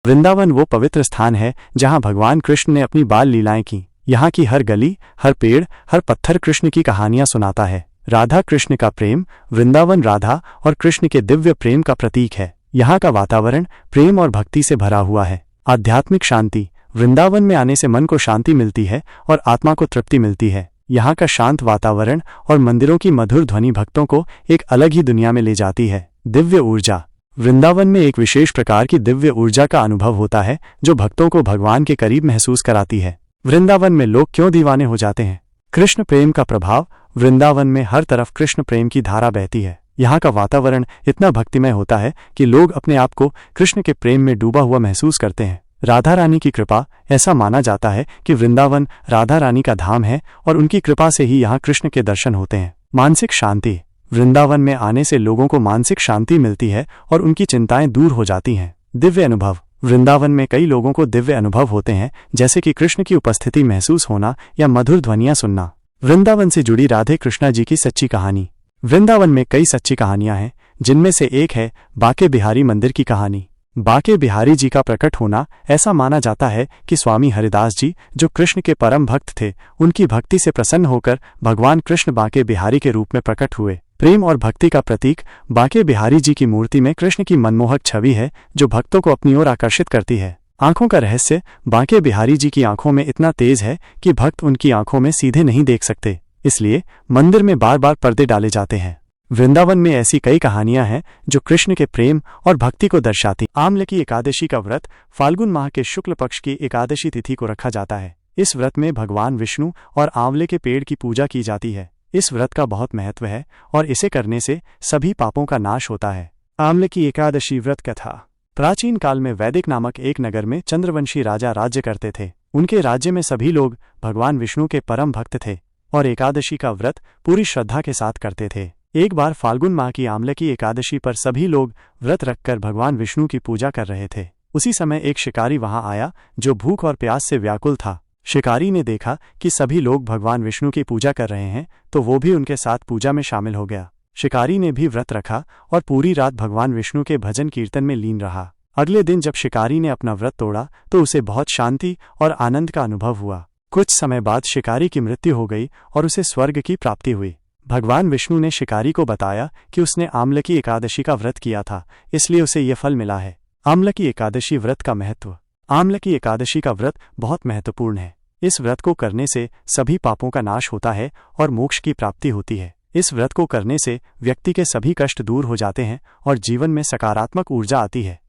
वृंदावन वो पवित्र स्थान है जहाँ भगवान कृष्ण ने अपनी बाल लीलाएं की। यहाँ की हर गली, हर पेड़, हर पत्थर कृष्ण की कहानियां सुनाता है। राधा कृष्ण का प्रेम, वृंदावन राधा और कृष्ण के दिव्य प्रेम का प्रतीक है। यहाँ का वातावरण प्रेम और भक्ति से भरा हुआ है। आध्यात्मिक शांति, वृंदावन में आने से मन को शांति मिलती है और आत्मा को तृप्ति मिलती है। यहाँ का शांत वातावरण और मंदिरों की मधुर ध्वनि भक्तों को एक अलग ही दुनिया में ले जाती है। दिव्य ऊर्जा, वृंदावन में एक विशेष प्रकार की दिव्य ऊर्जा का अनुभव होता है जो भक्तों को भगवान के करीब महसूस कराती है। वृंदावन में लोग क्यों दीवाने हो जाते हैं? कृष्ण प्रेम का प्रभाव, वृंदावन में हर तरफ कृष्ण प्रेम की धारा बहती है। यहाँ का वातावरण इतना भक्तिमय होता है कि लोग अपने आप को कृष्ण के प्रेम में डूबा हुआ महसूस करते हैं। राधा रानी की कृपा, ऐसा माना जाता है कि वृंदावन राधा रानी का धाम है और उनकी कृपा से ही यहाँ कृष्ण के दर्शन होते हैं। मानसिक शांति, वृंदावन में आने से लोगों को मानसिक शांति मिलती है और उनकी चिंताएं दूर हो जाती हैं। दिव्य अनुभव, वृंदावन में कई लोगों को दिव्य अनुभव होते हैं, जैसे कि कृष्ण की उपस्थिति महसूस होना या मधुर ध्वनियां सुनना। वृंदावन से जुड़ी राधे कृष्णा जी की सच्ची कहानी, वृंदावन में कई सच्ची कहानियां हैं, जिनमें से एक है बांके बिहारी मंदिर की कहानी। बांके बिहारी जी का प्रकट होना, ऐसा माना जाता है कि स्वामी हरिदास जी, जो कृष्ण के परम भक्त थे, उनकी भक्ति से प्रसन्न होकर भगवान कृष्ण बांके बिहारी के रूप में प्रकट हुए। प्रेम और भक्ति का प्रतीक बांके बिहारी जी की मूर्ति में कृष्ण की मनमोहक छवि है जो भक्तों को अपनी ओर आकर्षित करती है। आंखों का रहस्य, बांके बिहारी जी की आंखों में इतना तेज है कि भक्त उनकी आंखों में सीधे नहीं देख सकते, इसलिए मंदिर में बार बार पर्दे डाले जाते हैं। वृंदावन में ऐसी कई कहानियां हैं जो कृष्ण के प्रेम और भक्ति को दर्शाती। आंवले की एकादशी का व्रत फाल्गुन माह के शुक्ल पक्ष की एकादशी तिथि को रखा जाता है। इस व्रत में भगवान विष्णु और आंवले के पेड़ की पूजा की जाती है। इस व्रत का बहुत महत्व है और इसे करने से सभी पापों का नाश होता है। आंवले की एकादशी व्रत कथा, प्राचीन काल में वैदिक नामक एक नगर में चंद्रवंशी राजा राज्य करते थे। उनके राज्य में सभी लोग भगवान विष्णु के परम भक्त थे और एकादशी का व्रत पूरी श्रद्धा के साथ करते थे। एक बार फाल्गुन माह की आंवले की एकादशी पर सभी लोग व्रत रखकर भगवान विष्णु की पूजा कर रहे थे। उसी समय एक शिकारी वहां आया जो भूख और प्यास से व्याकुल था। शिकारी ने देखा कि सभी लोग भगवान विष्णु की पूजा कर रहे हैं, तो वो भी उनके साथ पूजा में शामिल हो गया। शिकारी ने भी व्रत रखा और पूरी रात भगवान विष्णु के भजन कीर्तन में लीन रहा। अगले दिन जब शिकारी ने अपना व्रत तोड़ा तो उसे बहुत शांति और आनंद का अनुभव हुआ। कुछ समय बाद शिकारी की मृत्यु हो गई और उसे स्वर्ग की प्राप्ति हुई। भगवान विष्णु ने शिकारी को बताया कि उसने आंवले की एकादशी का व्रत किया था, इसलिए उसे यह फल मिला है। आंवले की एकादशी व्रत का महत्व, आंवले की एकादशी का व्रत बहुत महत्वपूर्ण है। इस व्रत को करने से सभी पापों का नाश होता है और मोक्ष की प्राप्ति होती है। इस व्रत को करने से व्यक्ति के सभी कष्ट दूर हो जाते हैं और जीवन में सकारात्मक ऊर्जा आती है।